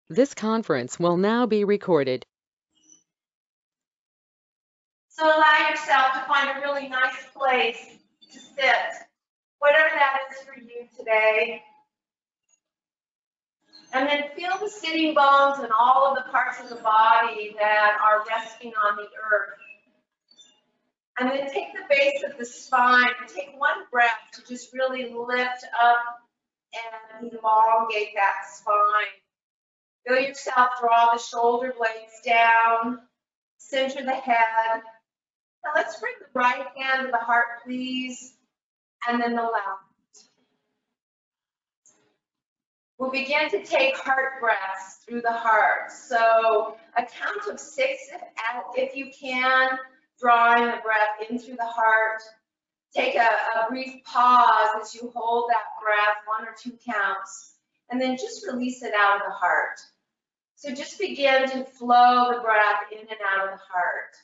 This conference will now be recorded. So allow yourself to find a really nice place to sit, whatever that is for you today. And then feel the sitting bones and all of the parts of the body that are resting on the earth. And then take the base of the spine and take one breath to just really lift up and elongate that spine. Feel yourself draw the shoulder blades down, center the head. Now let's bring the right hand to the heart, please, and then the left. We'll begin to take heart breaths through the heart. So a count of 6 if you can, drawing the breath in through the heart. Take a brief pause as you hold that breath, 1 or 2 counts, and then just release it out of the heart. So just begin to flow the breath in and out of the heart.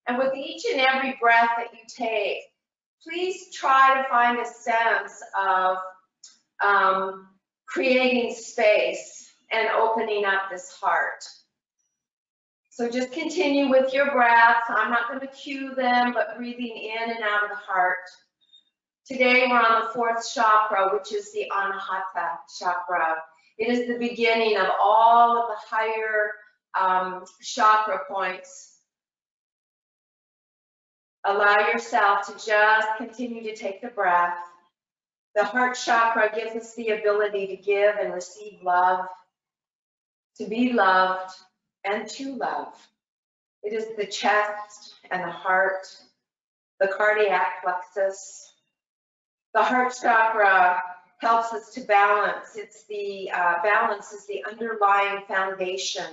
And with each and every breath that you take, please try to find a sense of creating space and opening up this heart. So just continue with your breaths. I'm not going to cue them, but breathing in and out of the heart. Today we're on the 4th chakra, which is the Anahata chakra. It is the beginning of all of the higher chakra points. Allow yourself to just continue to take the breath. The heart chakra gives us the ability to give and receive love, to be loved, and to love. It is the chest and the heart, the cardiac plexus. The heart chakra helps us to balance. It's the balance is the underlying foundation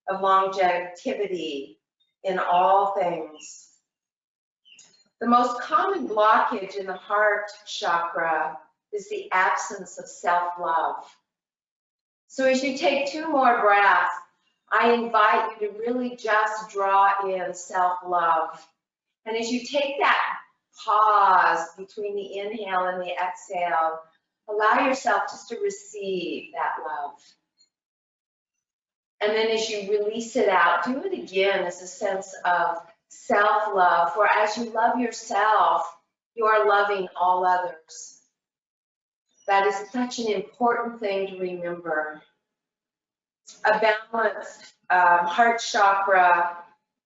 of longevity in all things. The most common blockage in the heart chakra is the absence of self-love. So as you take 2 more breaths, I invite you to really just draw in self-love. And as you take that pause between the inhale and the exhale, allow yourself just to receive that love. And then as you release it out, do it again as a sense of self-love. For as you love yourself, you are loving all others. That is such an important thing to remember. A balanced heart chakra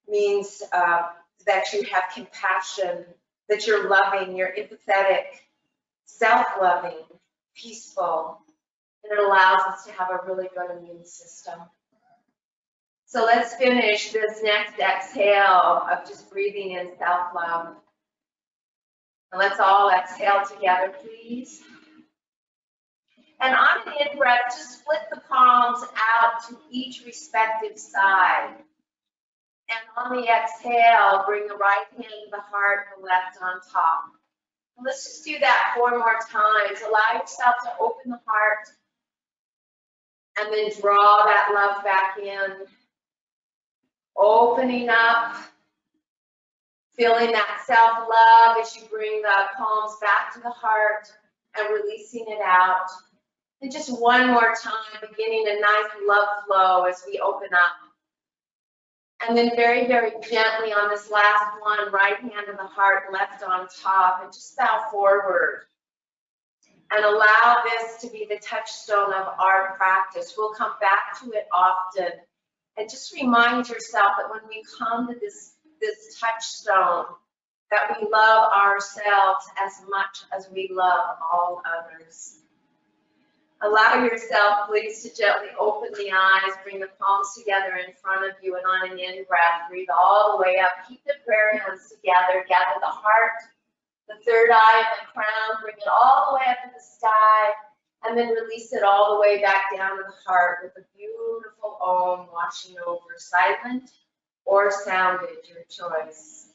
means that you have compassion, that you're loving, you're empathetic, self-loving, peaceful, and it allows us to have a really good immune system. So let's finish this next exhale of just breathing in self-love. And let's all exhale together, please. And on an in-breath, just split the palms out to each respective side. And on the exhale, bring the right hand to the heart, the left on top. And let's just do that 4 more times. Allow yourself to open the heart and then draw that love back in. Opening up, feeling that self-love as you bring the palms back to the heart and releasing it out. And just 1 more time, beginning a nice love flow as we open up. And then very, very gently on this last one, right hand to the heart, left on top, and just bow forward. And allow this to be the touchstone of our practice. We'll come back to it often. And just remind yourself that when we come to this touchstone, that we love ourselves as much as we love all others. Allow yourself, please, to gently open the eyes, bring the palms together in front of you, and on an in-breath, breathe all the way up. Keep the prayer hands together. Gather the heart, the third eye, and the crown. Bring it all the way up to the sky, and then release it all the way back down to the heart with a beautiful Om washing over, silent or sounded, your choice.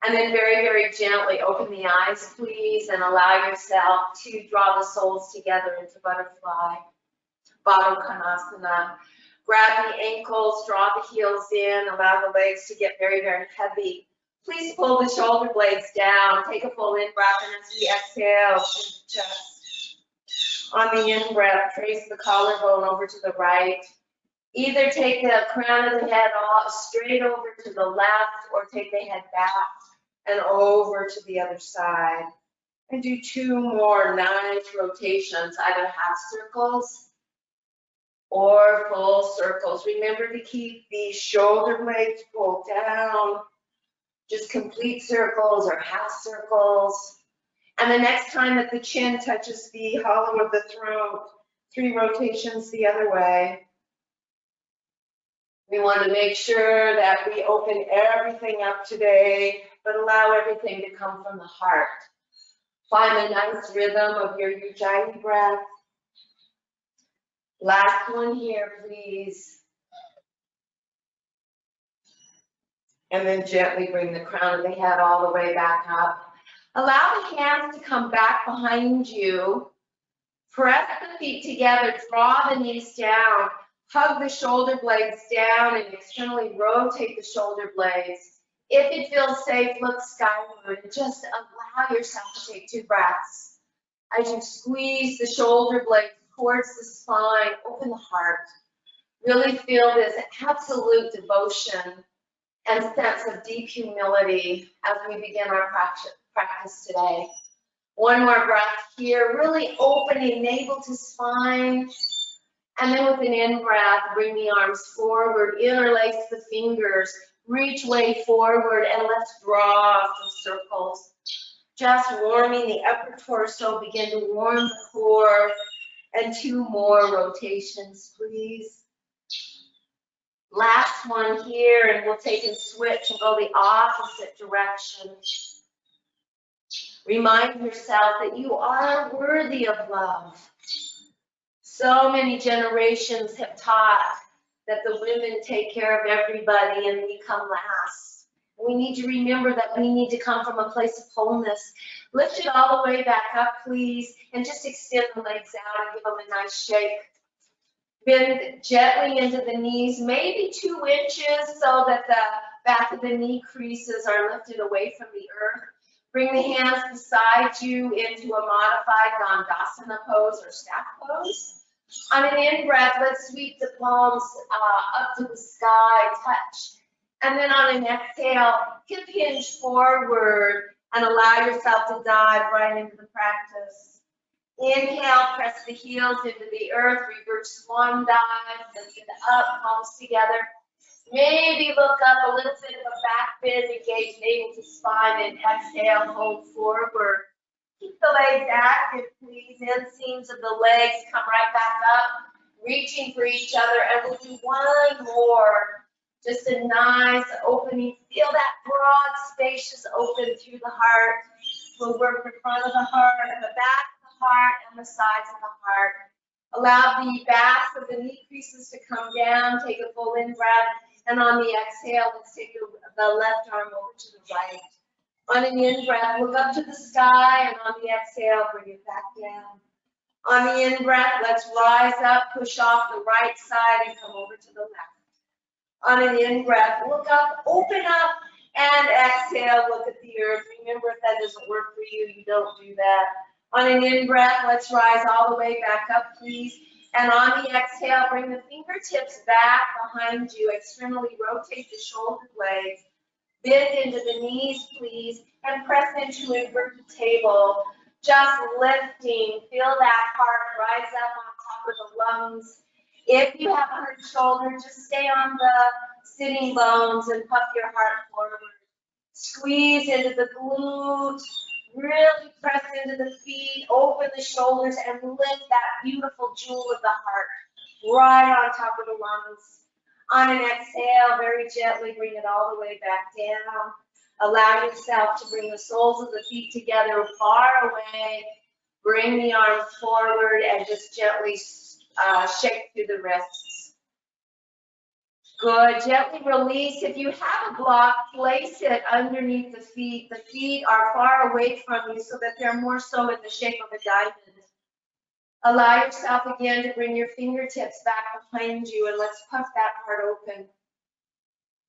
And then very, very gently open the eyes, please, and allow yourself to draw the soles together into butterfly, Baddha Konasana. Grab the ankles, draw the heels in, allow the legs to get very, very heavy. Please pull the shoulder blades down, take a full in-breath, and as we exhale, just On the in-breath, trace the collarbone over to the right. Either take the crown of the head off straight over to the left, or take the head back and over to the other side. And do 2 more nice rotations, either half circles or full circles. Remember to keep the shoulder blades pulled down, just complete circles or half circles. And the next time that the chin touches the hollow of the throat, 3 rotations the other way. We want to make sure that we open everything up today, but allow everything to come from the heart. Find a nice rhythm of your Ujjayi breath. Last one here, please. And then gently bring the crown of the head all the way back up. Allow the hands to come back behind you. Press the feet together, draw the knees down, hug the shoulder blades down, and externally rotate the shoulder blades. If it feels safe, look skyward and just allow yourself to take 2 breaths. As you squeeze the shoulder blades towards the spine, open the heart. Really feel this absolute devotion and sense of deep humility as we begin our practice today. One more breath here, really opening navel to spine. And then with an in-breath, bring the arms forward, interlace the fingers, reach way forward, and let's draw some circles. Just warming the upper torso, begin to warm the core, and 2 more rotations, please. Last one here, and we'll take and switch and go the opposite direction. Remind yourself that you are worthy of love. So many generations have taught that the women take care of everybody and we come last. We need to remember that we need to come from a place of wholeness. Lift it all the way back up, please, and just extend the legs out and give them a nice shake. Bend gently into the knees, maybe 2 inches so that the back of the knee creases are lifted away from the earth. Bring the hands beside you into a modified Dandasana pose or staff pose. On an in-breath, let's sweep the palms up to the sky, touch. And then on an exhale, hip hinge forward and allow yourself to dive right into the practice. Inhale, press the heels into the earth, reverse swan dive, lift it up, palms together. Maybe look up, a little bit of a back bend, engage navel to spine, and exhale, hold forward. Keep the legs active, please. Inseams of the legs come right back up, reaching for each other, and we'll do 1 more. Just a nice opening. Feel that broad, spacious open through the heart. We'll work the front of the heart, and the back of the heart, and the sides of the heart. Allow the backs of the knee creases to come down. Take a full in-breath. And on the exhale, let's take the left arm over to the right. On an in-breath, look up to the sky, and on the exhale, bring it back down. On the in-breath, let's rise up, push off the right side, and come over to the left. On an in-breath, look up, open up, and exhale, look at the earth. Remember, if that doesn't work for you, you don't do that. On an in-breath, let's rise all the way back up, please. And on the exhale, bring the fingertips back behind you. Externally rotate the shoulder blades. Bend into the knees, please, and press into inverted table. Just lifting. Feel that heart rise up on top of the lungs. If you have a hurt shoulder, just stay on the sitting bones and puff your heart forward. Squeeze into the glutes. Really press into the feet, open the shoulders, and lift that beautiful jewel of the heart right on top of the lungs. On an exhale, very gently bring it all the way back down. Allow yourself to bring the soles of the feet together far away. Bring the arms forward and just gently shake through the wrists. Good. Gently release. If you have a block, place it underneath the feet. The feet are far away from you so that they're more so in the shape of a diamond. Allow yourself again to bring your fingertips back behind you, and let's puff that heart open.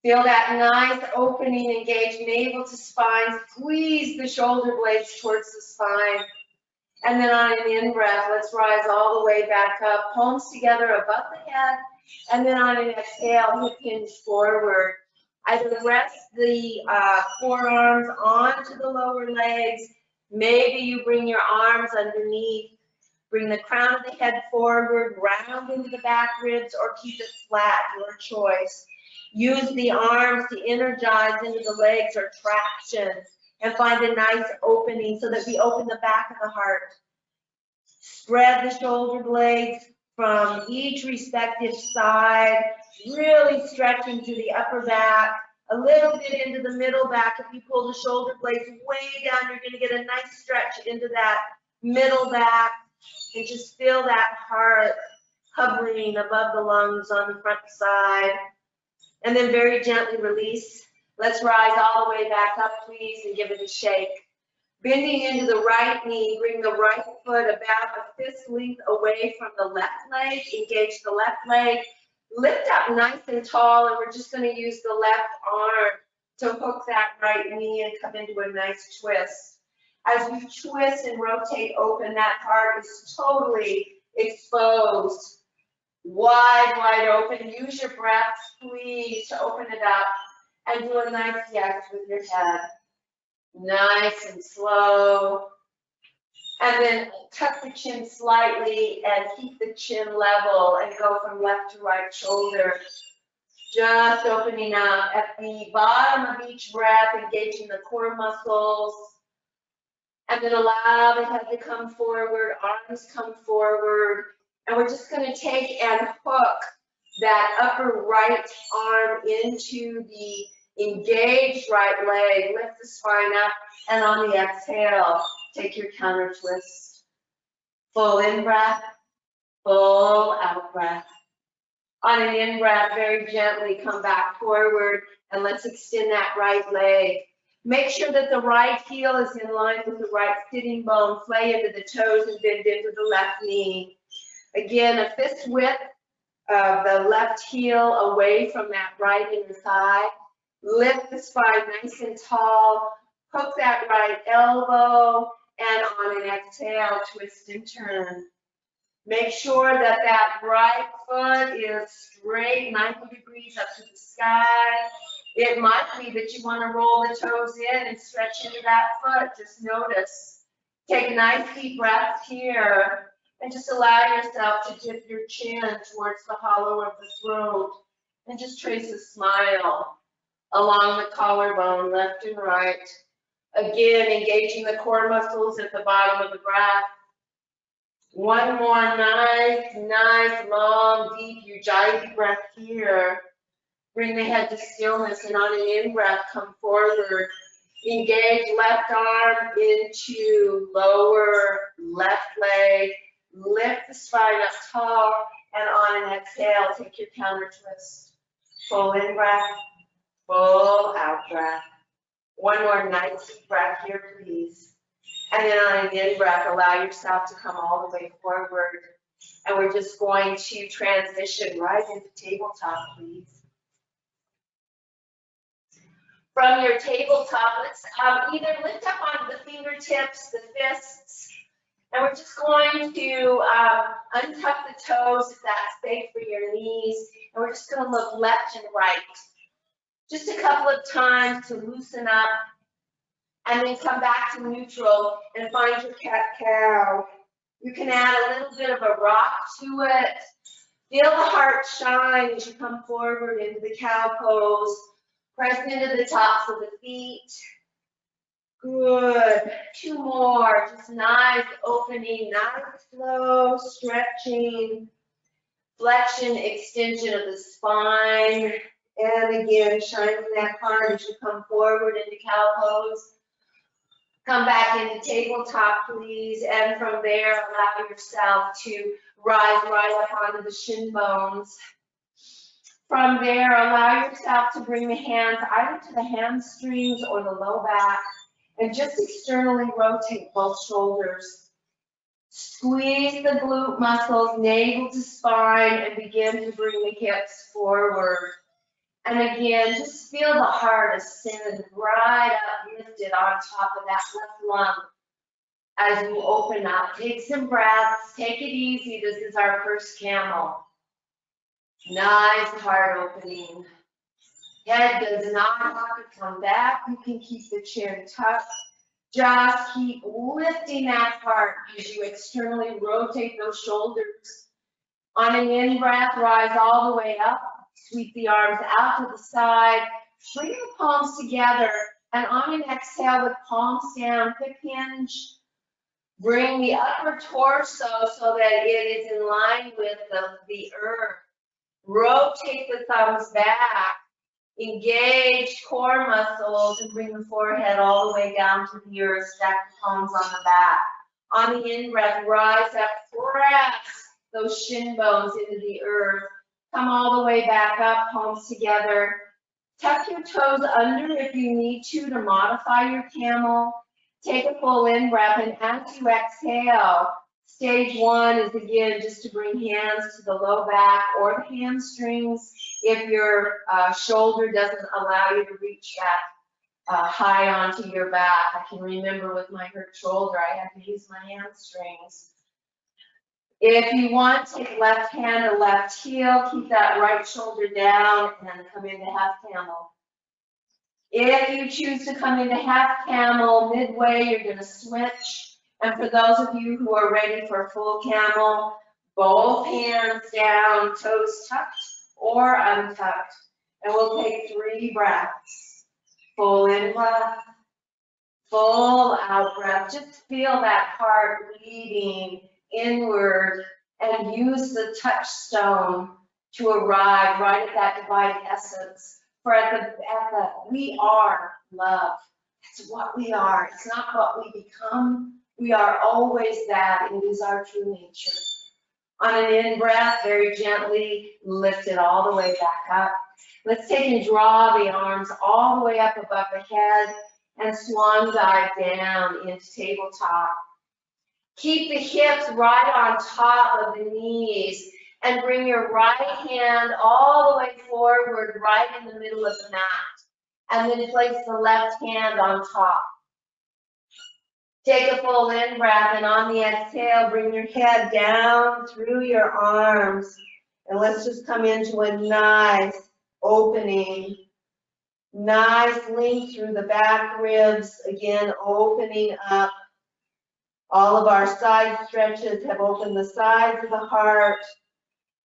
Feel that nice opening, engage navel to spine. Squeeze the shoulder blades towards the spine. And then on an in-breath, let's rise all the way back up, palms together above the head. And then on an exhale, hip hinge forward. Either rest the forearms onto the lower legs. Maybe you bring your arms underneath. Bring the crown of the head forward, round into the back ribs, or keep it flat, your choice. Use the arms to energize into the legs or traction, and find a nice opening so that we open the back of the heart. Spread the shoulder blades from each respective side, really stretching to the upper back, a little bit into the middle back. If you pull the shoulder blades way down, you're going to get a nice stretch into that middle back, and just feel that heart hovering above the lungs on the front side. And then very gently release. Let's rise all the way back up, please, and give it a shake. Bending into the right knee, bring the right foot about a fist length away from the left leg. Engage the left leg. Lift up nice and tall, and we're just going to use the left arm to hook that right knee and come into a nice twist. As we twist and rotate open, that heart is totally exposed. Wide, wide open. Use your breath, please, to open it up. And do a nice yes with your head. Nice and slow. And then tuck the chin slightly and keep the chin level and go from left to right shoulder. Just opening up at the bottom of each breath, engaging the core muscles. And then allow the head to come forward, arms come forward. And we're just going to take and hook that upper right arm into the engaged right leg. Lift the spine up, and on the exhale, take your counter twist. Full in breath, full out breath. On an in breath, very gently come back forward, and let's extend that right leg. Make sure that the right heel is in line with the right sitting bone. Flay into the toes and bend into the left knee. Again, a fist width of the left heel away from that right inner thigh. Lift the spine nice and tall. Hook that right elbow, and on an exhale, twist and turn. Make sure that that right foot is straight, 90 degrees up to the sky. It might be that you want to roll the toes in and stretch into that foot. Just notice. Take nice deep breaths here, and just allow yourself to dip your chin towards the hollow of the throat, and just trace a smile along the collarbone, left and right. Again, engaging the core muscles at the bottom of the breath. One more nice, long, deep Ujjayi breath here. Bring the head to stillness, and on an in-breath, come forward. Engage left arm into lower left leg. Lift the spine up tall, and on an exhale, take your counter twist. Full in breath, full out breath. One more nice deep breath here, please. And then on an in breath, allow yourself to come all the way forward. And we're just going to transition right into tabletop, please. From your tabletop, let's either lift up on the fingertips, the fists, and we're just going to untuck the toes if that's safe for your knees. And we're just going to look left and right. Just a couple of times to loosen up, and then come back to neutral and find your cat-cow. You can add a little bit of a rock to it. Feel the heart shine as you come forward into the cow pose. Press into the tops of the feet. Good. Two more. Just nice opening, nice slow stretching. Flexion, extension of the spine. And again, shining that heart as you come forward into cow pose. Come back into tabletop, please. And from there, allow yourself to rise right up onto the shin bones. From there, allow yourself to bring the hands either to the hamstrings or the low back, and just externally rotate both shoulders. Squeeze the glute muscles, navel to spine, and begin to bring the hips forward. And again, just feel the heart ascend right up, lifted on top of that left lung. As you open up, take some breaths, take it easy. This is our first camel. Nice heart opening. Head does not have to come back. You can keep the chin tucked. Just keep lifting that heart as you externally rotate those shoulders. On an in-breath, rise all the way up. Sweep the arms out to the side. Bring the palms together. And on an exhale, with palms down, hip hinge. Bring the upper torso so that it is in line with the earth. Rotate the thumbs back. Engage core muscles and bring the forehead all the way down to the earth. Stack the palms on the back. On the in-breath, rise up, press those shin bones into the earth. Come all the way back up, palms together. Tuck your toes under if you need to modify your camel. Take a full in-breath, and as you exhale, stage one is again just to bring hands to the low back or the hamstrings if your shoulder doesn't allow you to reach that high onto your back. I can remember with my hurt shoulder, I had to use my hamstrings. If you want, take left hand to left heel, keep that right shoulder down, and come into half camel. If you choose to come into half camel, midway, you're going to switch. And for those of you who are ready for full camel, both hands down, toes tucked or untucked. And we'll take 3 breaths. Full in breath, full out breath. Just feel that heart beating inward and use the touchstone to arrive right at that divine essence. For we are love. It's what we are. It's not what we become. We are always that. It is our true nature. On an in-breath, very gently lift it all the way back up. Let's take and draw the arms all the way up above the head and swan dive down into tabletop. Keep the hips right on top of the knees. And bring your right hand all the way forward, right in the middle of the mat. And then place the left hand on top. Take a full in-breath, and on the exhale, bring your head down through your arms. And let's just come into a nice opening. Nice length through the back ribs. Again, opening up. All of our side stretches have opened the sides of the heart.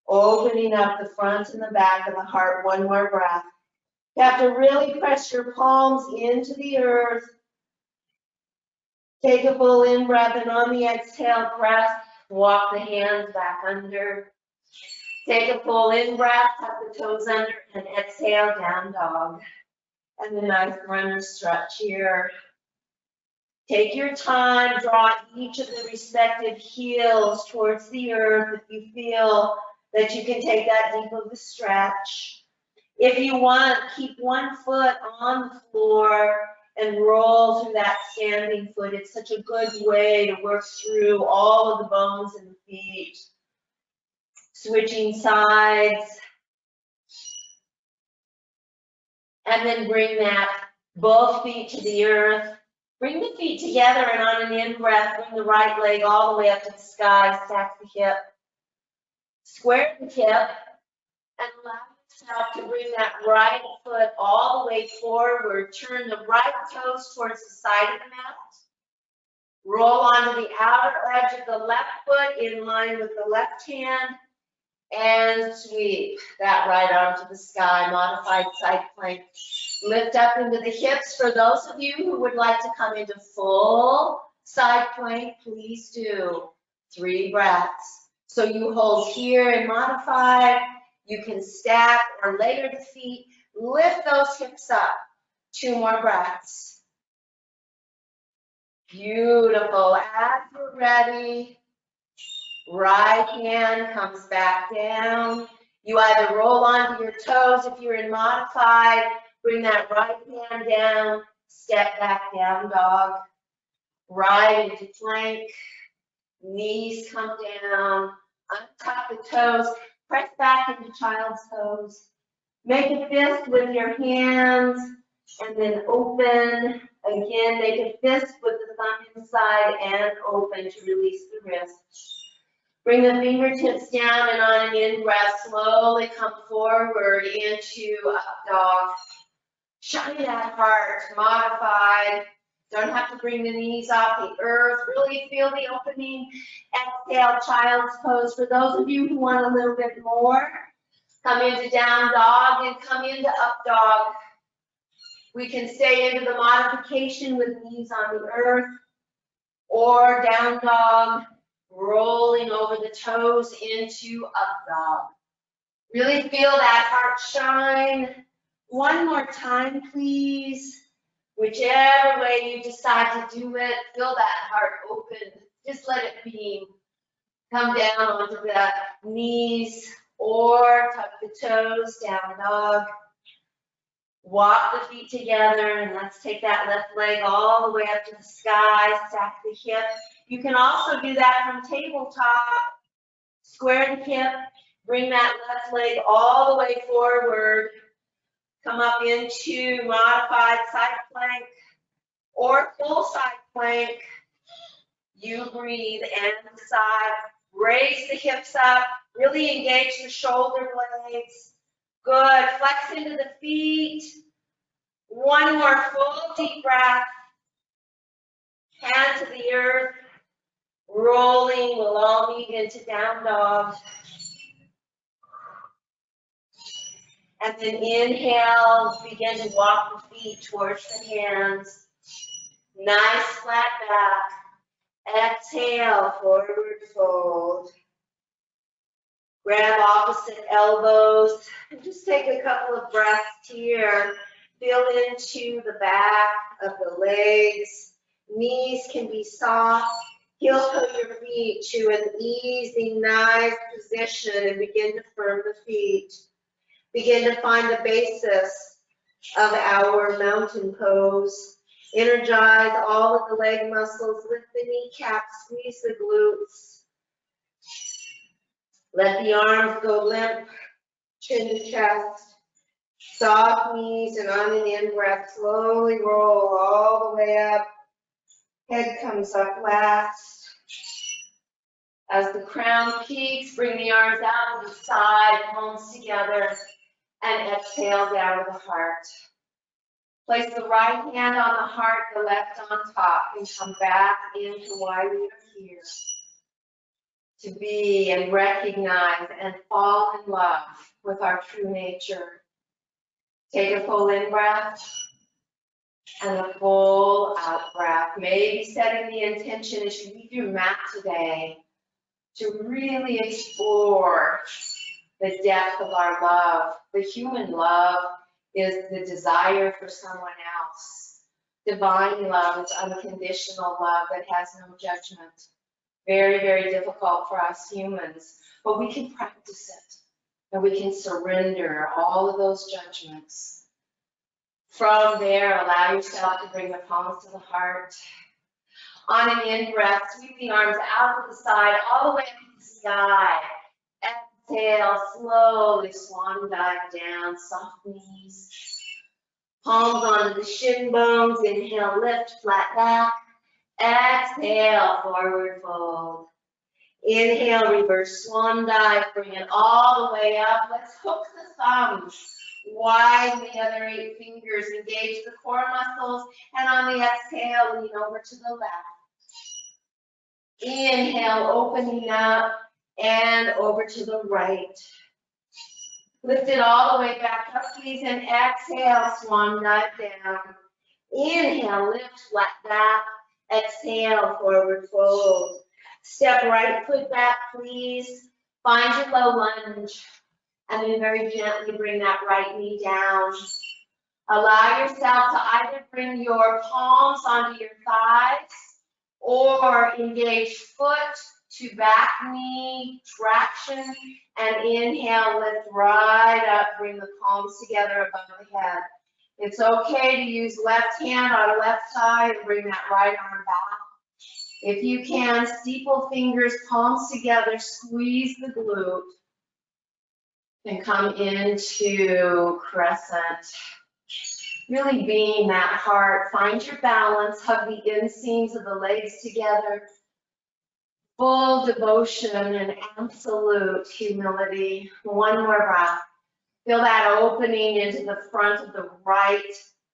Opening up the front and the back of the heart. One more breath. You have to really press your palms into the earth. Take a full in-breath, and on the exhale, press. Walk the hands back under. Take a full in-breath, tuck the toes under, and exhale, down dog. And a nice runner stretch here. Take your time, draw each of the respective heels towards the earth if you feel that you can take that deep of a stretch. If you want, keep one foot on the floor and roll through that standing foot. It's such a good way to work through all of the bones in the feet. Switching sides. And then bring that both feet to the earth. Bring the feet together, and on an in-breath, bring the right leg all the way up to the sky. Stack the hip. Square the hip, and allow yourself to bring that right foot all the way forward. Turn the right toes towards the side of the mat. Roll onto the outer edge of the left foot in line with the left hand, and sweep that right arm to the sky. Modified side plank. Lift up into the hips. For those of you who would like to come into full side plank, please do. 3 breaths. So you hold here and modify. You can stack or layer the feet. Lift those hips up. 2 more breaths. Beautiful. As you're ready, right hand comes back down. You either roll onto your toes if you're in modified. Bring that right hand down. Step back, down dog. Right into plank. Knees come down. Untuck the toes. Press back into child's pose. Make a fist with your hands and then open. Again, make a fist with the thumb inside and open to release the wrist. Bring the fingertips down and on an in-breath, slowly come forward into up dog. Shine that heart, modified. Don't have to bring the knees off the earth. Really feel the opening. Exhale, child's pose. For those of you who want a little bit more, come into down dog and come into up dog. We can stay into the modification with knees on the earth, or down dog, rolling over the toes into up dog. Really feel that heart shine. One more time, please. Whichever way you decide to do it, feel that heart open. Just let it beam. Come down onto the knees or tuck the toes, down dog. Walk the feet together, and let's take that left leg all the way up to the sky, stack the hip. You can also do that from tabletop. Square the hip, bring that left leg all the way forward. Come up into modified side plank or full side plank. You breathe and decide. Raise the hips up, really engage the shoulder blades. Good, flex into the feet. One more full deep breath. Hand to the earth. Rolling, we'll all meet into down dog. And then inhale, begin to walk the feet towards the hands. Nice flat back. Exhale, forward fold. Grab opposite elbows. And just take a couple of breaths here. Feel into the back of the legs. Knees can be soft. Heel toe your feet to an easy, nice position and begin to firm the feet. Begin to find the basis of our mountain pose. Energize all of the leg muscles. Lift the kneecaps, squeeze the glutes. Let the arms go limp, chin to chest. Soft knees, and on an in-breath, slowly roll all the way up. Head comes up last. As the crown peaks, bring the arms out to the side, palms together, and exhale down to the heart. Place the right hand on the heart, the left on top, and come back into why we are here. To be and recognize and fall in love with our true nature. Take a full in-breath and a full out-breath. Maybe setting the intention as you leave your mat today to really explore the depth of our love. The human love is the desire for someone else. Divine love is unconditional love that has no judgment. Very, very difficult for us humans, but we can practice it and we can surrender all of those judgments. From there, allow yourself to bring the palms to the heart. On an in-breath, sweep the arms out to the side, all the way up to the sky. Exhale, slowly swan dive down, soft knees. Palms onto the shin bones. Inhale, lift, flat back. Exhale, forward fold. Inhale, reverse swan dive. Bring it all the way up. Let's hook the thumbs. Widen the other 8 fingers. Engage the core muscles. And on the exhale, lean over to the left. Inhale, opening up and over to the right. Lift it all the way back up, please, and exhale, swan dive down. Inhale, lift, flat back. Exhale, forward fold. Step right foot back, please. Find your low lunge. And then very gently bring that right knee down. Allow yourself to either bring your palms onto your thighs or engage foot to back knee traction, and inhale, lift right up, bring the palms together above the head. It's okay to use left hand on left side and bring that right arm back. If you can, steeple fingers, palms together, squeeze the glute, and come into crescent. Really being that heart. Find your balance, hug the inseams of the legs together. Full devotion and absolute humility. One more breath. Feel that opening into the front of the right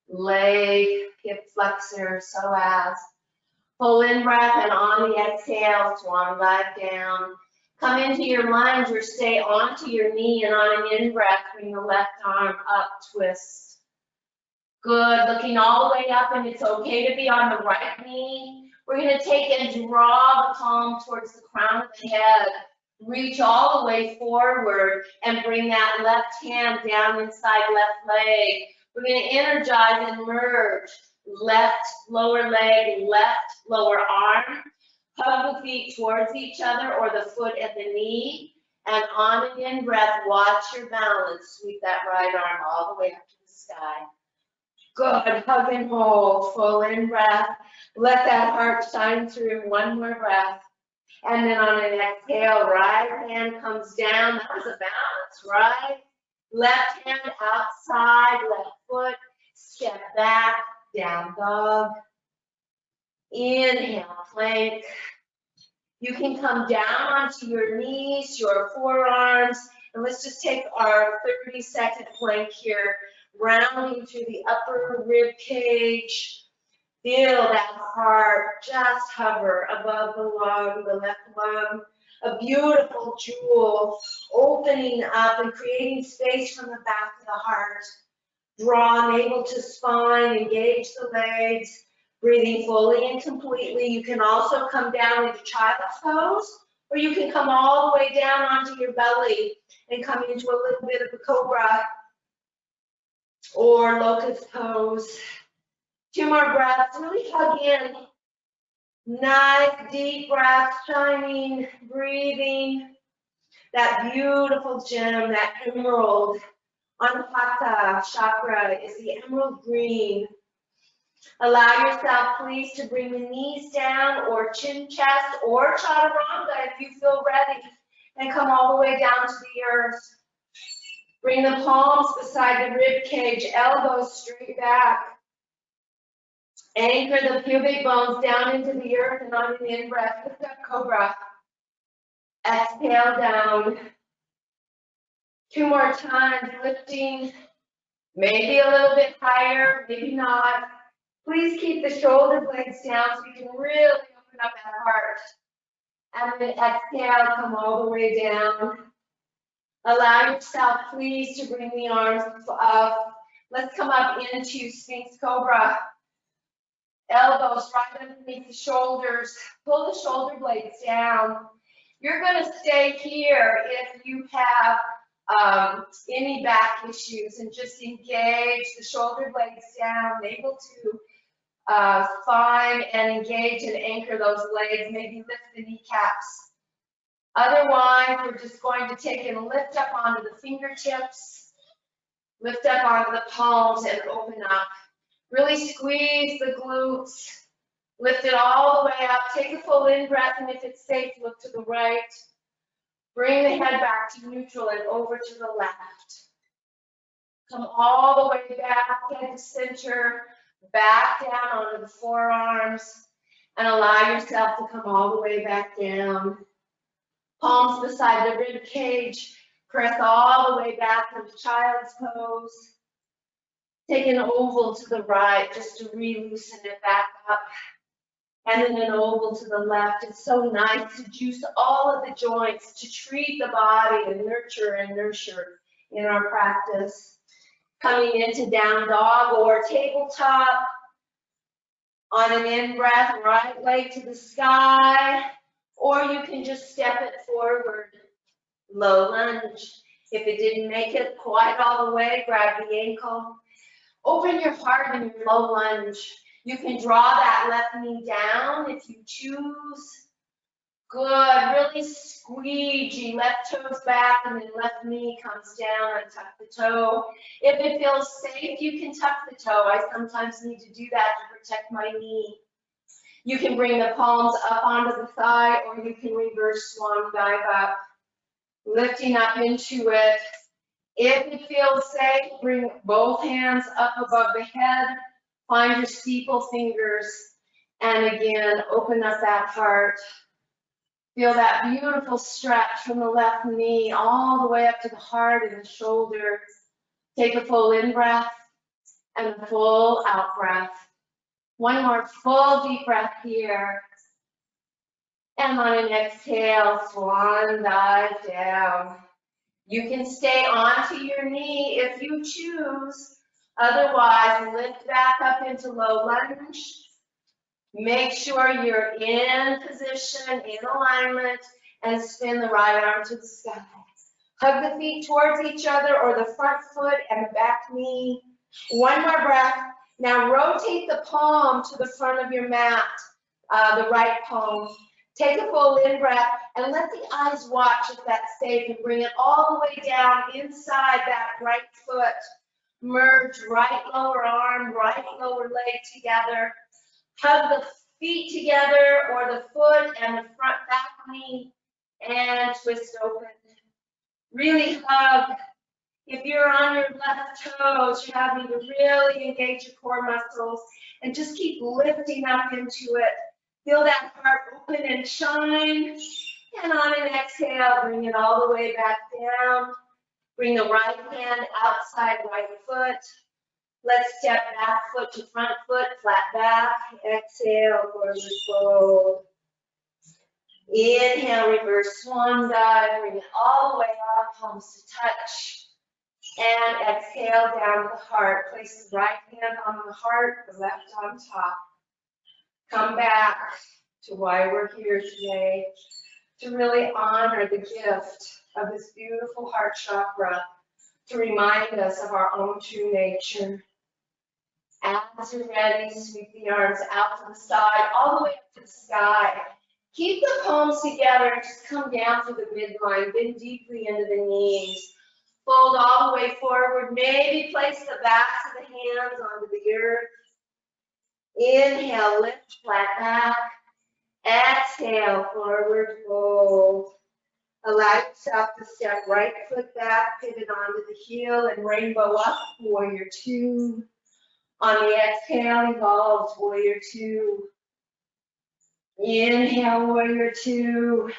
leg, hip flexor, psoas. Full in breath, and on the exhale, swan dive down. Come into your lunge or stay onto your knee, and on an in breath, bring the left arm up, twist. Good, looking all the way up, and it's okay to be on the right knee. We're gonna take and draw the palm towards the crown of the head. Reach all the way forward and bring that left hand down inside left leg. We're gonna energize and merge. Left lower leg, left lower arm. Hug the feet towards each other or the foot at the knee. And on an in breath, watch your balance. Sweep that right arm all the way up to the sky. Good, hug and hold, full in breath. Let that heart shine through, one more breath. And then on an exhale, right hand comes down. That was a balance, right? Left hand outside, left foot, step back, down dog. Inhale, plank. You can come down onto your knees, your forearms, and let's just take our 30-second plank here, rounding through the upper rib cage. Feel that heart just hover above the lung, the left lung. A beautiful jewel opening up and creating space from the back of the heart. Draw navel to spine, engage the legs, breathing fully and completely. You can also come down into child's pose, or you can come all the way down onto your belly and come into a little bit of a cobra or locust pose. 2 more breaths, really hug in. Nice deep breath, shining, breathing. That beautiful gem, that emerald, Anahata chakra is the emerald green. Allow yourself, please, to bring the knees down or chin chest or chaturanga if you feel ready, and come all the way down to the earth. Bring the palms beside the rib cage, elbows straight back. Anchor the pubic bones down into the earth, and on an in breath, lift up cobra. Exhale down. 2 more times, lifting, maybe a little bit higher, maybe not. Please keep the shoulder blades down so you can really open up that heart. And then exhale, come all the way down. Allow yourself, please, to bring the arms up. Let's come up into Sphinx Cobra. Elbows right underneath the shoulders. Pull the shoulder blades down. You're going to stay here if you have any back issues, and just engage the shoulder blades down, able to find and engage and anchor those legs, maybe lift the kneecaps. Otherwise, we're just going to take and lift up onto the fingertips, lift up onto the palms, and open up. Really squeeze the glutes, lift it all the way up, take a full in breath, and if it's safe, look to the right. Bring the head back to neutral and over to the left. Come all the way back, head to center, back down onto the forearms, and allow yourself to come all the way back down. Palms beside the rib cage, press all the way back into child's pose. Take an oval to the right just to re-loosen it back up. And then an oval to the left. It's so nice to juice all of the joints, to treat the body and nurture in our practice. Coming into down dog or tabletop. On an in breath, right leg to the sky. Or you can just step it forward. Low lunge. If it didn't make it quite all the way, grab the ankle. Open your heart in your low lunge. You can draw that left knee down if you choose. Good, really squeegee, left toes back and then left knee comes down and tuck the toe. If it feels safe, you can tuck the toe. I sometimes need to do that to protect my knee. You can bring the palms up onto the thigh, or you can reverse swan dive up. Lifting up into it. If it feels safe, bring both hands up above the head. Find your steeple fingers. And again, open up that heart. Feel that beautiful stretch from the left knee all the way up to the heart and the shoulder. Take a full in breath and a full out breath. One more full deep breath here. And on an exhale, swan dive down. You can stay onto your knee if you choose. Otherwise, lift back up into low lunge. Make sure you're in position, in alignment, and spin the right arm to the sky. Hug the feet towards each other or the front foot and the back knee. One more breath. Now rotate the palm to the front of your mat, the right palm. Take a full in breath and let the eyes watch if that's safe and bring it all the way down inside that right foot. Merge right lower arm, right lower leg together. Hug the feet together or the foot and the front back knee and twist open. Really hug. If you're on your left toes, you're having to really engage your core muscles and just keep lifting up into it. Feel that heart open and shine. And on an exhale, bring it all the way back down. Bring the right hand outside right foot. Let's step back foot to front foot, flat back. Exhale, forward fold. Inhale, reverse swan dive. Bring it all the way up, palms to touch. And exhale down to the heart. Place the right hand on the heart, the left on top. Come back to why we're here today, to really honor the gift of this beautiful heart chakra, to remind us of our own true nature. As you're ready, sweep the arms out to the side, all the way up to the sky. Keep the palms together and just come down to the midline, bend deeply into the knees. Fold all the way forward. Maybe place the backs of the hands onto the earth. Inhale, lift, flat back. Exhale, forward fold. Allow yourself to step right foot back, pivot onto the heel, and rainbow up, warrior two. On the exhale, evolve, warrior two. Inhale, warrior two.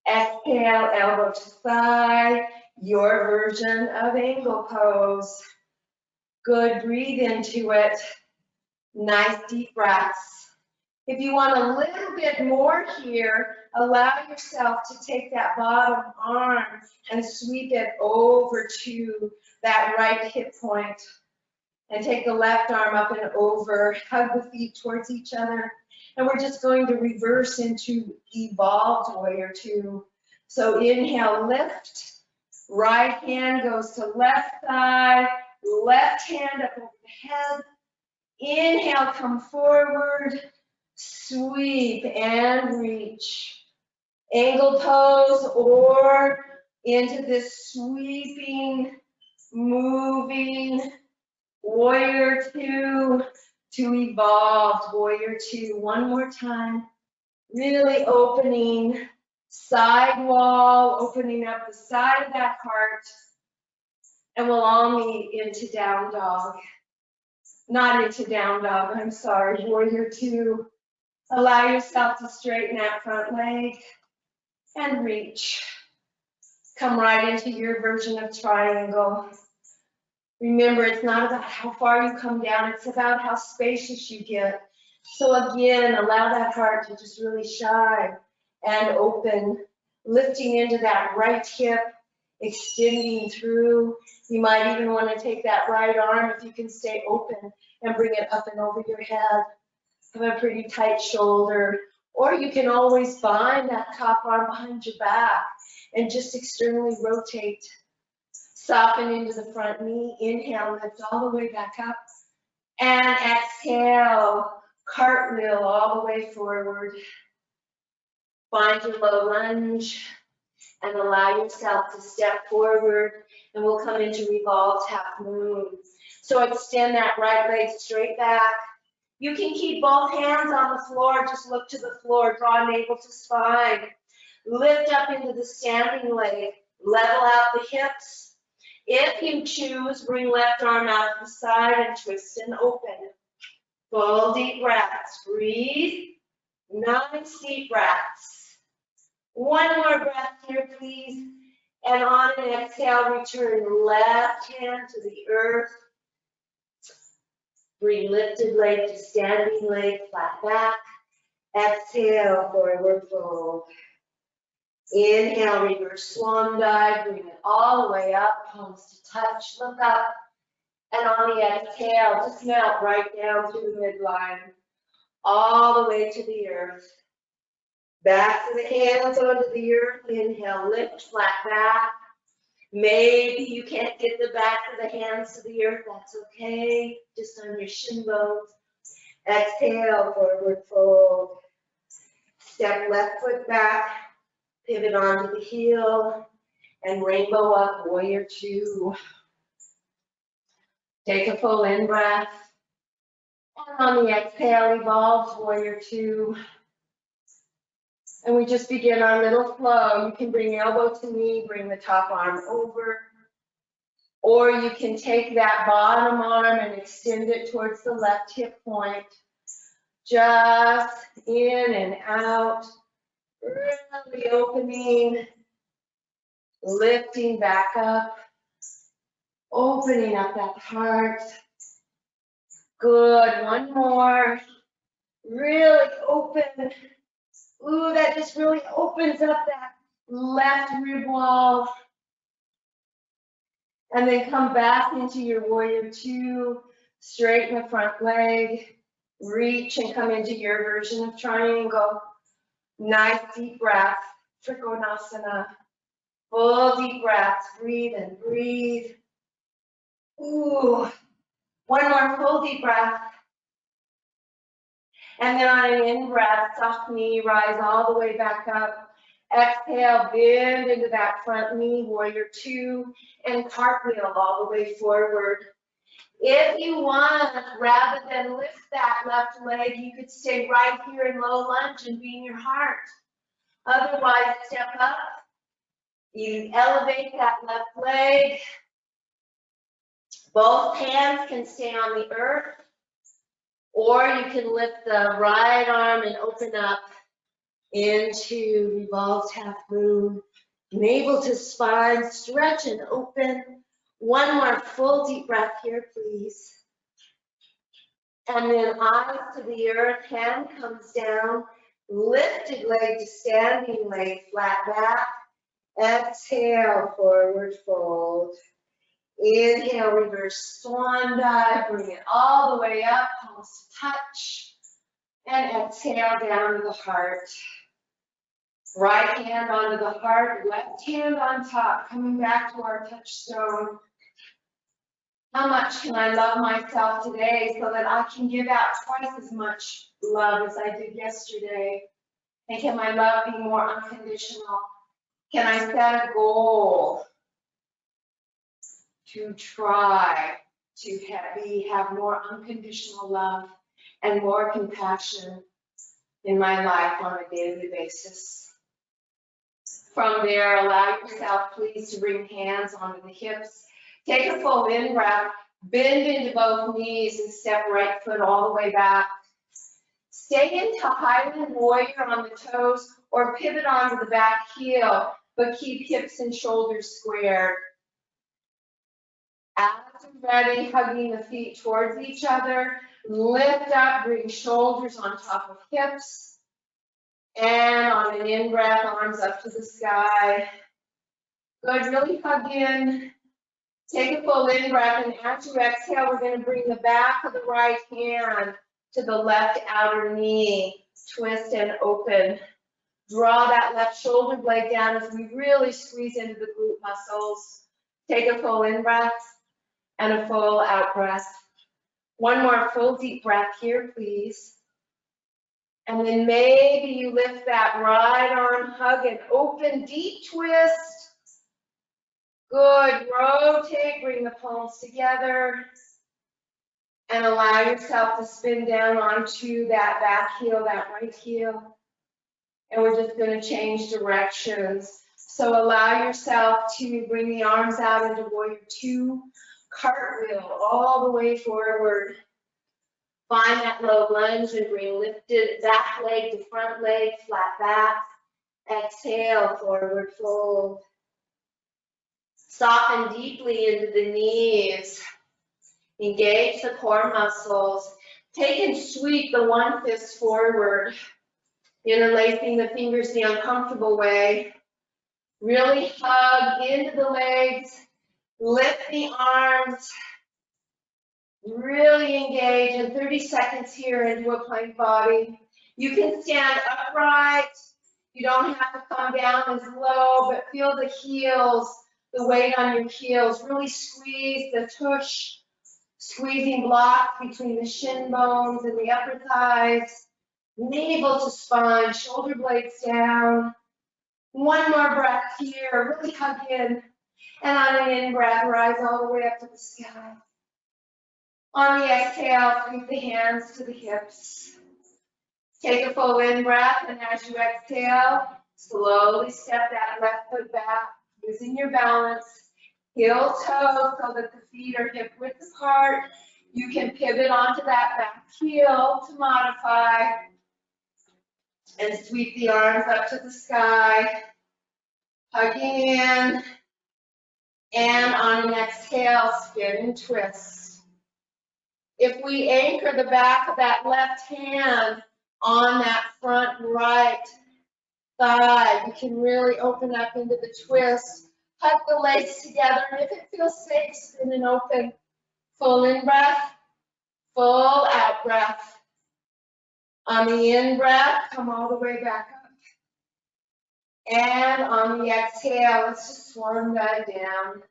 Exhale, elbow to thigh, your version of angle pose. Good, breathe into it. Nice deep breaths. If you want a little bit more here, allow yourself to take that bottom arm and sweep it over to that right hip point. And take the left arm up and over, hug the feet towards each other. And we're just going to reverse into evolved warrior two. So inhale, lift. Right hand goes to left thigh, left hand up over the head. Inhale, come forward, sweep and reach. Angle pose or into this sweeping, moving warrior two to evolved warrior two. One more time. Really opening side wall, opening up the side of that heart. And we'll all meet into down dog. Not into down dog, I'm sorry, warrior two. Allow yourself to straighten that front leg and reach. Come right into your version of triangle. Remember, it's not about how far you come down, it's about how spacious you get. So again, allow that heart to just really shine and open, lifting into that right hip, extending through. You might even want to take that right arm, if you can stay open, and bring it up and over your head. Have a pretty tight shoulder. Or you can always bind that top arm behind your back and just externally rotate. Soften into the front knee. Inhale, lift all the way back up. And exhale, cartwheel all the way forward. Find your low lunge and allow yourself to step forward, and we'll come into revolved half moon. So extend that right leg straight back. You can keep both hands on the floor, just look to the floor, draw navel to spine. Lift up into the standing leg, level out the hips, If you choose, bring left arm out to the side and twist and open. Full deep breaths. Breathe. Nice deep breaths. One more breath here, please. And on an exhale, return left hand to the earth. Bring lifted leg to standing leg, flat back. Exhale, forward fold. Inhale, reverse swan dive. Bring it all the way up, palms to touch. Look up. And on the exhale, just melt right down through the midline. All the way to the earth. Back to the hands onto the earth. Inhale, lift, flat back. Maybe you can't get the back of the hands to the earth. That's okay. Just on your shin bones. Exhale, forward fold. Step left foot back. Pivot onto the heel. And rainbow up, warrior two. Take a full in breath. And on the exhale, evolve, warrior two. And we just begin our little flow. You can bring elbow to knee, bring the top arm over. Or you can take that bottom arm and extend it towards the left hip point. Just in and out. Really opening. Lifting back up. Opening up that heart. Good. One more. Really open. Ooh, that just really opens up that left rib wall. And then come back into your warrior two. Straighten the front leg. Reach and come into your version of triangle. Nice deep breath. Trikonasana. Full deep breaths. Breathe and breathe. Ooh. One more full deep breath. And then on an in-breath, soft knee, rise all the way back up. Exhale, bend into that front knee, warrior two, and cartwheel all the way forward. If you want, rather than lift that left leg, you could stay right here in low lunge and be in your heart. Otherwise, step up. You elevate that left leg. Both hands can stay on the earth. Or you can lift the right arm and open up into revolved half moon. Navel to spine, stretch and open. One more full deep breath here, please. And then eyes to the earth, hand comes down, lifted leg to standing leg, flat back. Exhale, forward fold. Inhale, reverse swan dive, bring it all the way up, palms to touch. And exhale down to the heart. Right hand onto the heart, left hand on top, coming back to our touchstone. How much can I love myself today so that I can give out twice as much love as I did yesterday? And can my love be more unconditional? Can I set a goal to try to have more unconditional love and more compassion in my life on a daily basis? From there, allow yourself, please, to bring hands onto the hips. Take a full in breath, bend into both knees and step right foot all the way back. Stay into Highland Warrior on the toes or pivot onto the back heel, but keep hips and shoulders squared. As you're ready, hugging the feet towards each other, lift up, bring shoulders on top of hips. And on an in-breath, arms up to the sky. Good, really hug in. Take a full in-breath, and as you exhale, we're going to bring the back of the right hand to the left outer knee. Twist and open. Draw that left shoulder blade down as we really squeeze into the glute muscles. Take a full in-breath and a full out-breath. One more full deep breath here, please. And then maybe you lift that right arm, hug and open, deep twist. Good, rotate, bring the palms together. And allow yourself to spin down onto that back heel, that right heel. And we're just gonna change directions. So allow yourself to bring the arms out into warrior two, cartwheel all the way forward. Find that low lunge and bring lifted back leg to front leg, flat back. Exhale, forward fold. Soften deeply into the knees. Engage the core muscles. Take and sweep the one fist forward. Interlacing the fingers the uncomfortable way. Really hug into the legs. Lift the arms. Really engage in 30 seconds here into a plank body. You can stand upright. You don't have to come down as low, but feel the heels, the weight on your heels. Really squeeze the tush, squeezing blocks between the shin bones and the upper thighs. Navel to spine, shoulder blades down. One more breath here, really hug in. And on an in-breath, rise all the way up to the sky. On the exhale, sweep the hands to the hips. Take a full in-breath, and as you exhale, slowly step that left foot back, using your balance. Heel toe so that the feet are hip width apart. You can pivot onto that back heel to modify. And sweep the arms up to the sky. Hugging in. And on an exhale, spin and twist. If we anchor the back of that left hand on that front right thigh, you can really open up into the twist. Hug the legs together, and if it feels safe, spin and open. Full in breath, full out breath. On the in breath, come all the way back up. And on the exhale, let's just swan that down.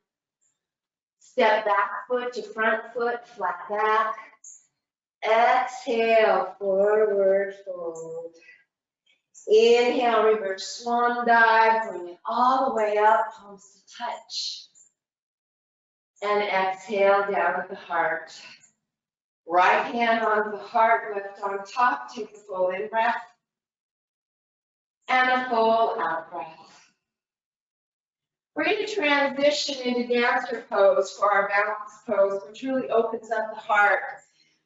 Step back foot to front foot, flat back. Exhale, forward fold. Inhale, reverse swan dive, bring it all the way up, palms to touch. And exhale down at the heart. Right hand on the heart, left on top, take a full in breath. And a full out breath. We're going to transition into dancer pose for our balance pose, which really opens up the heart.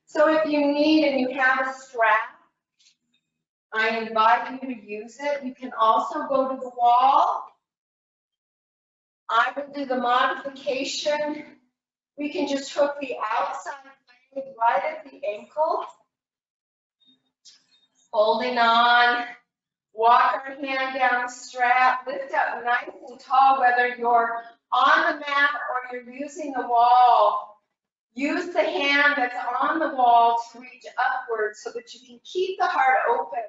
So if you need and you have a strap, I invite you to use it. You can also go to the wall. I will do the modification. We can just hook the outside leg right at the ankle. Holding on. Walk our hand down the strap. Lift up nice and tall, whether you're on the mat or you're using the wall. Use the hand that's on the wall to reach upwards so that you can keep the heart open.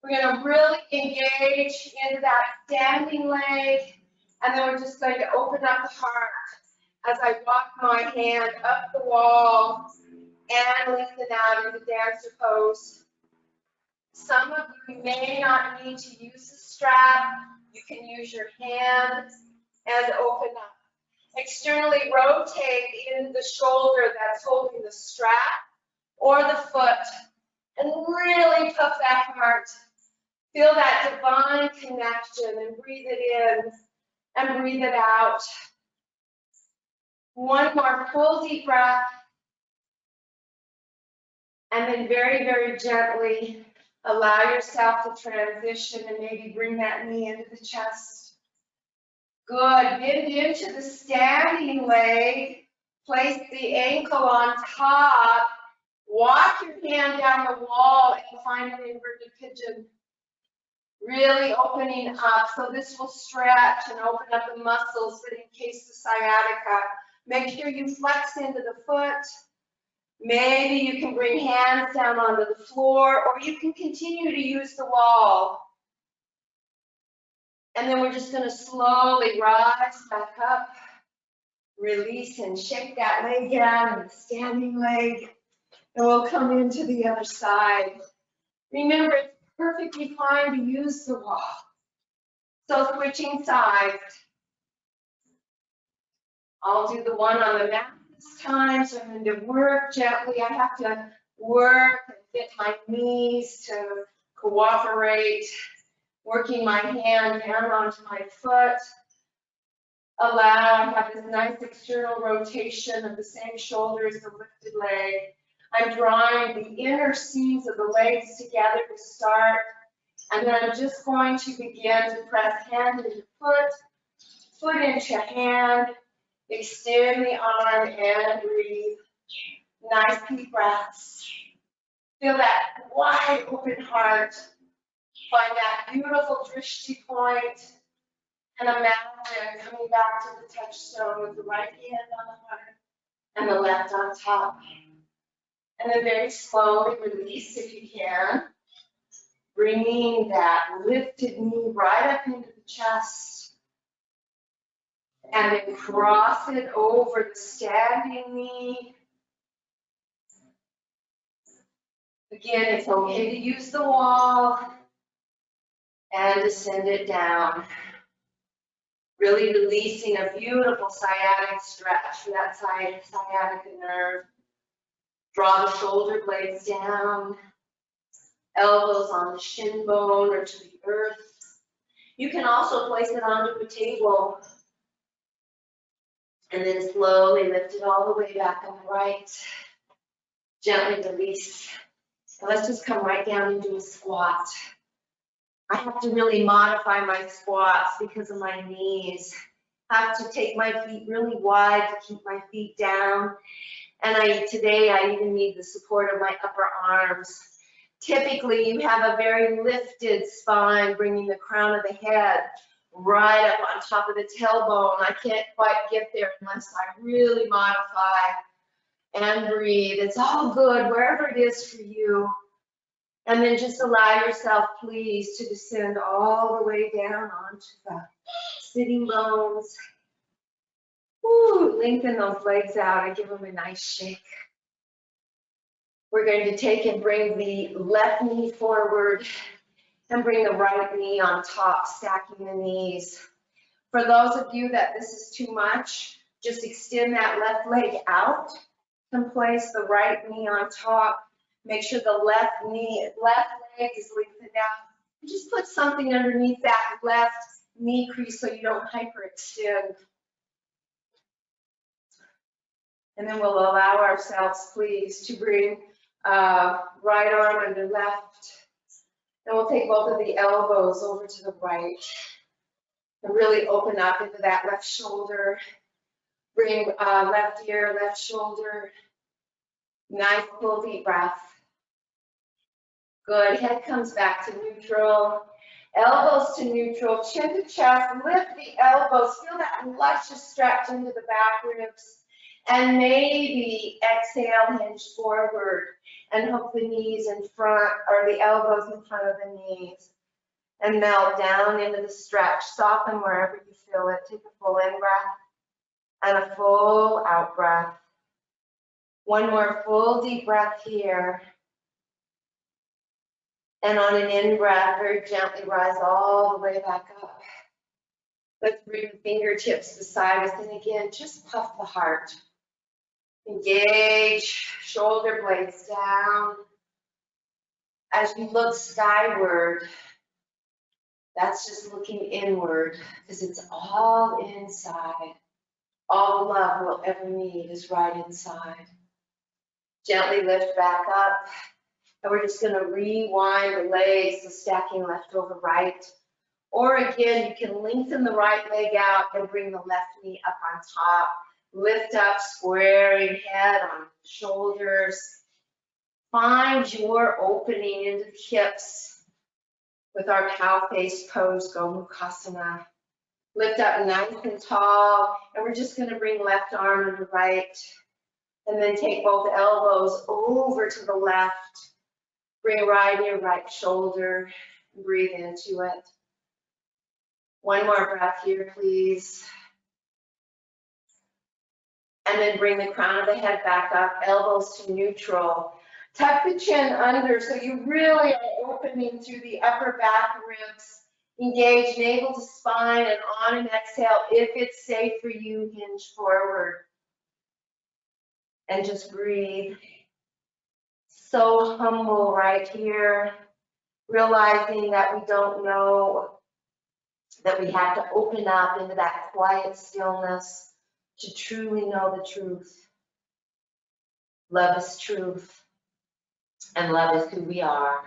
We're going to really engage into that standing leg, and then we're just going to open up the heart as I walk my hand up the wall and lengthen out into dancer pose. Some of you may not need to use the strap. You can use your hand and open up. Externally rotate in the shoulder that's holding the strap or the foot, and really puff that heart. Feel that divine connection and breathe it in and breathe it out. One more full deep breath. And then very, very gently allow yourself to transition and maybe bring that knee into the chest. Good. Bend into the standing leg. Place the ankle on top. Walk your hand down the wall and find an inverted pigeon. Really opening up. So this will stretch and open up the muscles that encase the sciatica. Make sure you flex into the foot. Maybe you can bring hands down onto the floor, or you can continue to use the wall. And then we're just going to slowly rise back up, release and shake that leg down, the standing leg, and we'll come into the other side. Remember, it's perfectly fine to use the wall. So switching sides. I'll do the one on the mat this time, so I'm going to work gently. I have to work and get my knees to cooperate. Working my hand down onto my foot. Allow, I have this nice external rotation of the same shoulder as the lifted leg. I'm drawing the inner seams of the legs together to start. And then I'm just going to begin to press hand into foot, foot into hand, extend the arm and breathe. Nice deep breaths. Feel that wide open heart. Find that beautiful drishti point. And imagine coming back to the touchstone with the right hand on the heart and the left on top. And then very slowly release if you can. Bringing that lifted knee right up into the chest. And then cross it over the standing knee. Again, it's okay to use the wall. And descend it down. Really releasing a beautiful sciatic stretch for that sciatica nerve. Draw the shoulder blades down. Elbows on the shin bone or to the earth. You can also place it onto a table. And then slowly lift it all the way back upright. Gently release. Now let's just come right down and do a squat. I have to really modify my squats because of my knees. I have to take my feet really wide to keep my feet down. And today I even need the support of my upper arms. Typically you have a very lifted spine, bringing the crown of the head right up on top of the tailbone. I can't quite get there unless I really modify and breathe. It's all good wherever it is for you. And then just allow yourself, please, to descend all the way down onto the sitting bones. Woo, lengthen those legs out and give them a nice shake. We're going to take and bring the left knee forward and bring the right knee on top, stacking the knees. For those of you that this is too much, just extend that left leg out and place the right knee on top. Make sure the left leg is lengthened out. Just put something underneath that left knee crease so you don't hyperextend. And then we'll allow ourselves, please, to bring right arm under left. And we'll take both of the elbows over to the right. And really open up into that left shoulder. Bring left ear, left shoulder. Nice full deep breath. Good, head comes back to neutral, elbows to neutral, chin to chest, lift the elbows, feel that luscious stretch into the back ribs, and maybe exhale, hinge forward, and hook the knees in front, or the elbows in front of the knees, and melt down into the stretch, soften wherever you feel it, take a full in breath, and a full out breath. One more full deep breath here. And on an in breath, very gently rise all the way back up. Let's bring the fingertips beside us. And again, just puff the heart. Engage, shoulder blades down. As you look skyward, that's just looking inward because it's all inside. All the love we'll ever need is right inside. Gently lift back up. And we're just going to rewind the legs, so stacking left over right. Or again, you can lengthen the right leg out and bring the left knee up on top. Lift up, squaring head on shoulders. Find your opening into the hips with our cow face pose, Gomukhasana. Lift up nice and tall, and we're just going to bring left arm to the right. And then take both elbows over to the left. Bring right ear, right shoulder, and breathe into it. One more breath here, please. And then bring the crown of the head back up, elbows to neutral. Tuck the chin under so you really are opening through the upper back ribs. Engage navel to spine, and on an exhale, if it's safe for you, hinge forward. And just breathe. So humble right here. realizing that we don't know, that we have to open up into that quiet stillness to truly know the truth. Love is truth, and love is who we are.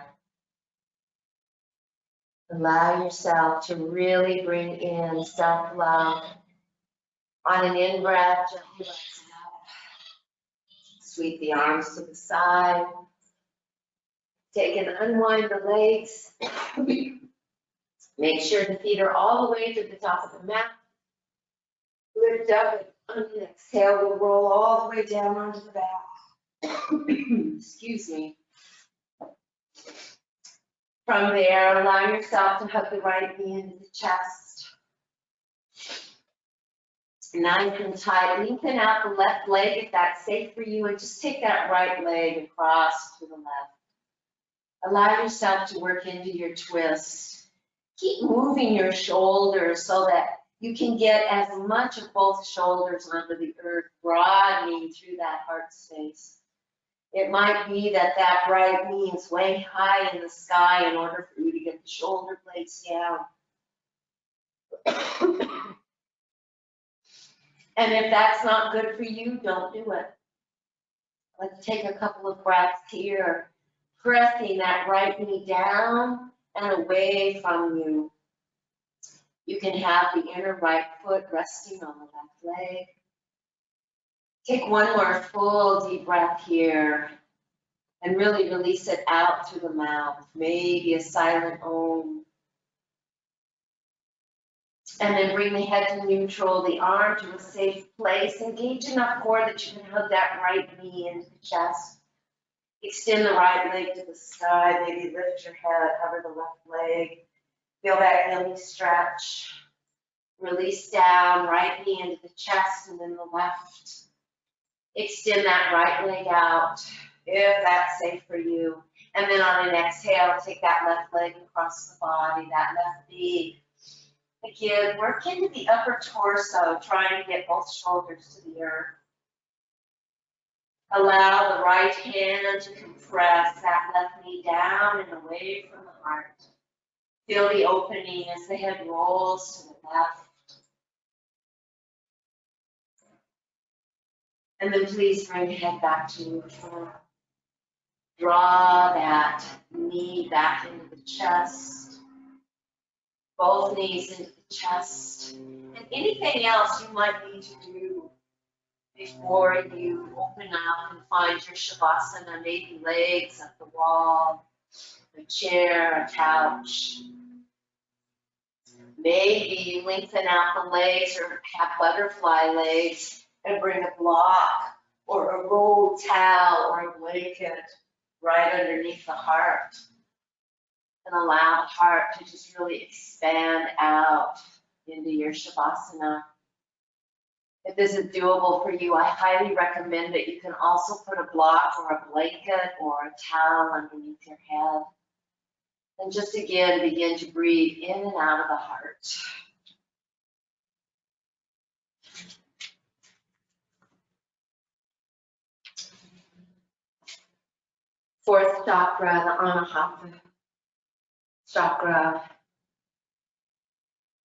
Allow yourself to really bring in self-love. On an in-breath, gently rise up. Sweep the arms to the side. Take and unwind the legs. Make sure the feet are all the way to the top of the mat. Lift up, and on an exhale, we'll roll all the way down onto the back. Excuse me. From there, allow yourself to hug the right knee into the chest. Nice and tight. Lengthen out the left leg if that's safe for you, and just take that right leg across to the left. Allow yourself to work into your twist. Keep moving your shoulders so that you can get as much of both shoulders onto the earth, broadening through that heart space. It might be that that right knee is way high in the sky in order for you to get the shoulder blades down. And if that's not good for you, don't do it. Let's take a couple of breaths here, pressing that right knee down and away from you. You can have the inner right foot resting on the left leg. Take one more full deep breath here and really release it out through the mouth, maybe a silent om. And then bring the head to neutral, the arm to a safe place. Engage enough core that you can hug that right knee into the chest. Extend the right leg to the sky, maybe lift your head, cover the left leg. Feel that yummy stretch. Release down, right knee into the chest and then the left. Extend that right leg out, if that's safe for you. And then on an exhale, take that left leg across the body, that left knee. Again, work into the upper torso, trying to get both shoulders to the earth. Allow the right hand to compress that left knee down and away from the heart. Feel the opening as the head rolls to the left. And then please bring the head back to neutral. Draw that knee back into the chest. Both knees into the chest. And anything else you might need to do before you open up and find your Shavasana, maybe legs at the wall, a chair, a couch. Maybe you lengthen out the legs or have butterfly legs and bring a block or a rolled towel or a blanket right underneath the heart. And allow the heart to just really expand out into your Shavasana. If this is doable for you, I highly recommend that you can also put a block or a blanket or a towel underneath your head. And just again, begin to breathe in and out of the heart. Fourth chakra, the Anahata chakra.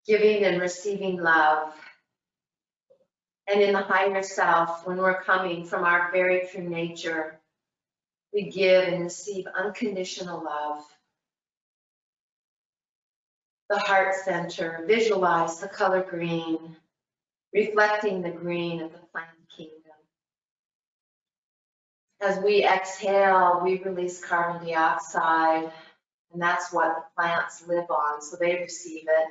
Giving and receiving love. And in the higher self, when we're coming from our very true nature, we give and receive unconditional love. The heart center, visualize the color green, reflecting the green of the plant kingdom. As we exhale, we release carbon dioxide, and that's what the plants live on, so they receive it.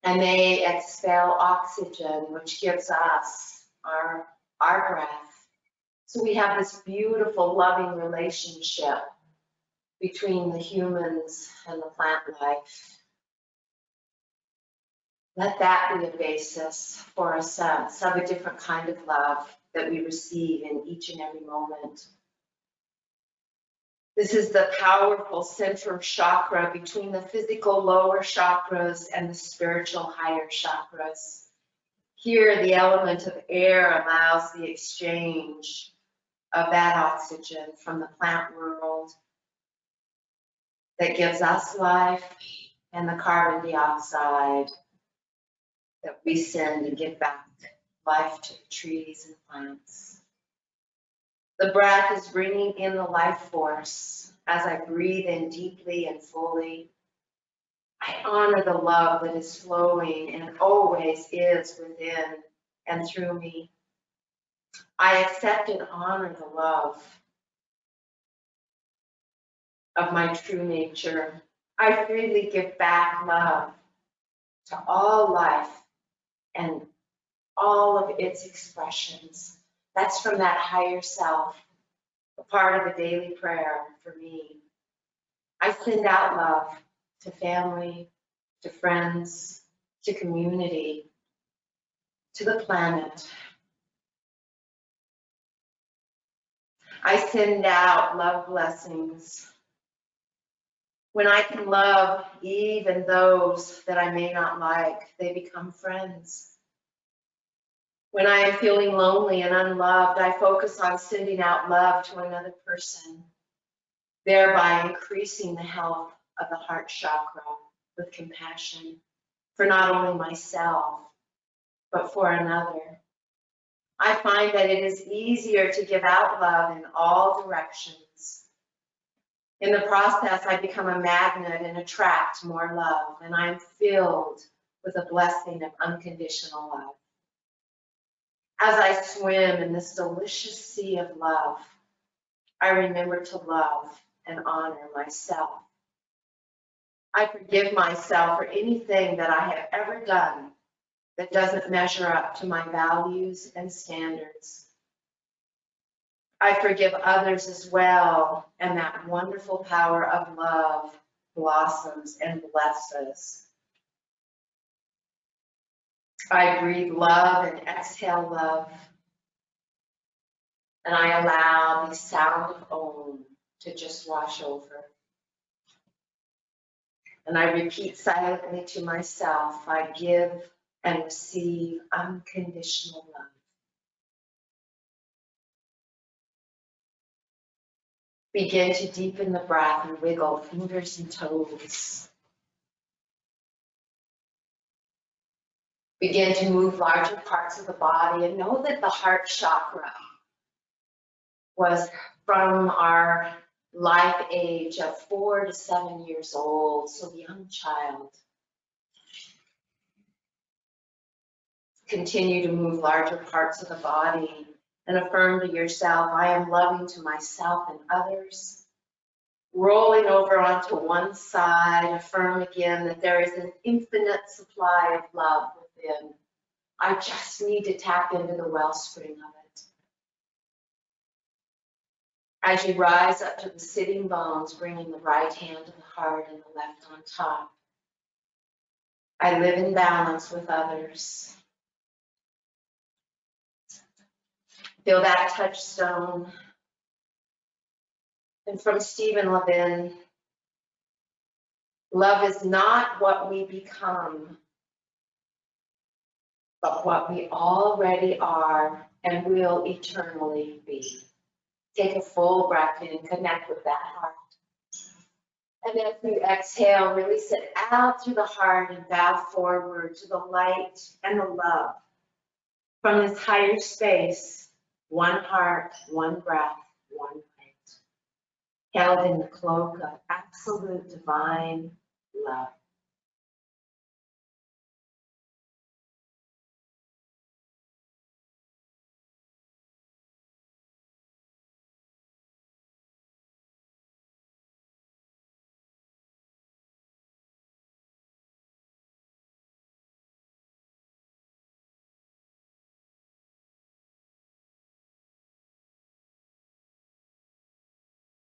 And they expel oxygen, which gives us our breath. So we have this beautiful, loving relationship between the humans and the plant life. Let that be a basis for a sense of a different kind of love that we receive in each and every moment. This is the powerful central chakra between the physical lower chakras and the spiritual higher chakras. Here, the element of air allows the exchange of that oxygen from the plant world that gives us life and the carbon dioxide that we send and give back life to the trees and plants. The breath is bringing in the life force. As I breathe in deeply and fully, I honor the love that is flowing and always is within and through me. I accept and honor the love of my true nature. I freely give back love to all life and all of its expressions. That's from that higher self, a part of a daily prayer for me. I send out love to family, to friends, to community, to the planet. I send out love blessings. When I can love even those that I may not like, they become friends. When I am feeling lonely and unloved, I focus on sending out love to another person, thereby increasing the health of the heart chakra with compassion for not only myself, but for another. I find that it is easier to give out love in all directions. In the process, I become a magnet and attract more love, and I am filled with a blessing of unconditional love. As I swim in this delicious sea of love, I remember to love and honor myself. I forgive myself for anything that I have ever done that doesn't measure up to my values and standards. I forgive others as well, and that wonderful power of love blossoms and blesses. I breathe love and exhale love, and I allow the sound of Om to just wash over. And I repeat silently to myself, I give and receive unconditional love. Begin to deepen the breath and wiggle fingers and toes. Begin to move larger parts of the body and know that the heart chakra was from our life age of 4 to 7 years old, so young child. Continue to move larger parts of the body and affirm to yourself, I am loving to myself and others. Rolling over onto one side, affirm again that there is an infinite supply of love within. I just need to tap into the wellspring of it. As you rise up to the sitting bones, bringing the right hand to the heart and the left on top. I live in balance with others. Feel that touchstone. And from Stephen Levin, love is not what we become, but what we already are and will eternally be. Take a full breath in and connect with that heart. And as you exhale, release it out through the heart and bow forward to the light and the love. From this higher space, one heart, one breath, one light. Held in the cloak of absolute divine love.